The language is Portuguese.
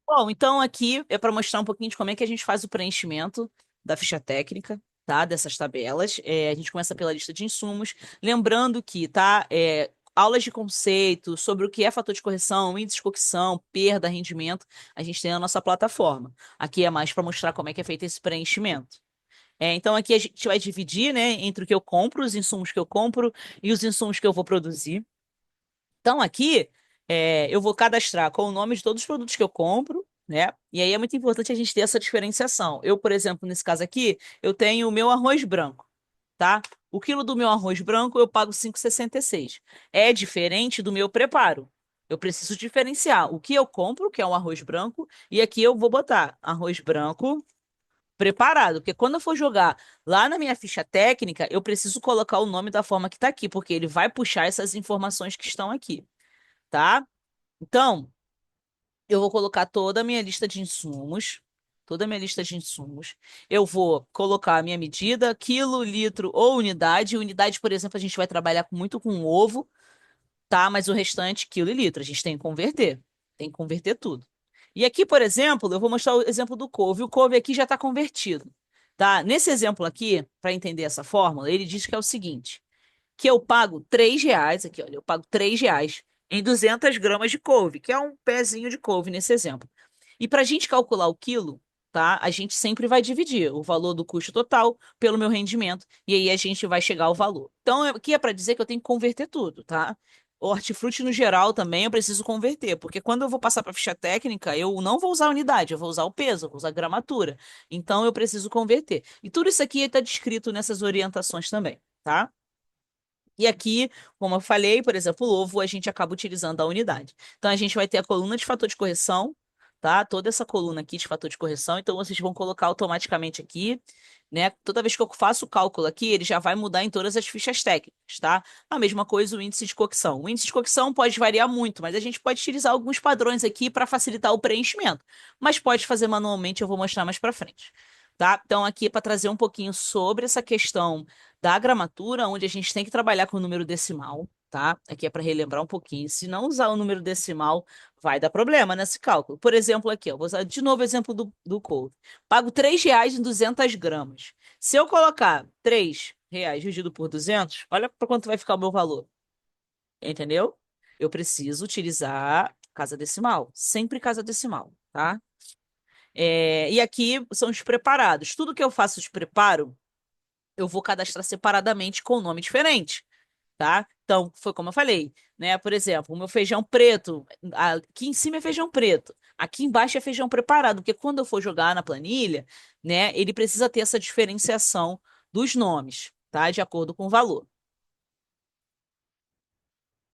Bom, então aqui é para mostrar um pouquinho de como é que a gente faz o preenchimento da ficha técnica, tá? Dessas tabelas. A gente começa pela lista de insumos, lembrando que, tá? Aulas de conceito sobre o que é fator de correção, índice de cocção, perda, rendimento, a gente tem na nossa plataforma. Aqui é mais para mostrar como é que é feito esse preenchimento. Então aqui a gente vai dividir, né, entre o que eu compro, os insumos que eu compro e os insumos que eu vou produzir. Então, aqui, eu vou cadastrar com o nome de todos os produtos que eu compro, né? E aí é muito importante a gente ter essa diferenciação. Eu, por exemplo, nesse caso aqui, eu tenho o meu arroz branco, tá? O quilo do meu arroz branco eu pago 5,66. É diferente do meu preparo. Eu preciso diferenciar o que eu compro, que é um arroz branco, e aqui eu vou botar arroz branco preparado, porque quando eu for jogar lá na minha ficha técnica, eu preciso colocar o nome da forma que está aqui, porque ele vai puxar essas informações que estão aqui, tá? Então, eu vou colocar toda a minha lista de insumos, toda a minha lista de insumos. Eu vou colocar a minha medida, quilo, litro ou unidade. Unidade, por exemplo, a gente vai trabalhar muito com ovo, tá? Mas o restante, quilo e litro, a gente tem que converter. Tem que converter tudo. E aqui, por exemplo, eu vou mostrar o exemplo do couve. O couve aqui já está convertido, tá? Nesse exemplo aqui, para entender essa fórmula, ele diz que é o seguinte, que eu pago R$ 3, aqui, olha, eu pago R$ 3 em 200 gramas de couve, que é um pezinho de couve nesse exemplo. E para a gente calcular o quilo, tá? A gente sempre vai dividir o valor do custo total pelo meu rendimento, e aí a gente vai chegar ao valor. Então, aqui é para dizer que eu tenho que converter tudo, tá? O hortifruti no geral também eu preciso converter, porque quando eu vou passar para ficha técnica, eu não vou usar a unidade, eu vou usar o peso, eu vou usar a gramatura. Então eu preciso converter. E tudo isso aqui está descrito nessas orientações também, tá? E aqui, como eu falei, por exemplo, o ovo, a gente acaba utilizando a unidade. Então, a gente vai ter a coluna de fator de correção, tá? Toda essa coluna aqui de fator de correção. Então, vocês vão colocar automaticamente aqui, né? Toda vez que eu faço o cálculo aqui, ele já vai mudar em todas as fichas técnicas, tá? A mesma coisa o índice de cocção. O índice de cocção pode variar muito, mas a gente pode utilizar alguns padrões aqui para facilitar o preenchimento. Mas pode fazer manualmente, eu vou mostrar mais para frente. Tá? Então, aqui é para trazer um pouquinho sobre essa questão da gramatura, onde a gente tem que trabalhar com o número decimal, tá? Aqui é para relembrar um pouquinho. Se não usar o número decimal, vai dar problema nesse cálculo. Por exemplo, aqui, ó, vou usar de novo o exemplo do couve. Pago R$ 3 em 200 gramas. Se eu colocar R$ 3 dividido por 200, olha para quanto vai ficar o meu valor. Entendeu? Eu preciso utilizar casa decimal. Sempre casa decimal, tá? E aqui são os preparados. Tudo que eu faço de preparo, eu vou cadastrar separadamente com nome diferente, tá? Então, foi como eu falei, né? Por exemplo, o meu feijão preto, aqui em cima é feijão preto, aqui embaixo é feijão preparado, porque quando eu for jogar na planilha, né, ele precisa ter essa diferenciação dos nomes, tá? De acordo com o valor.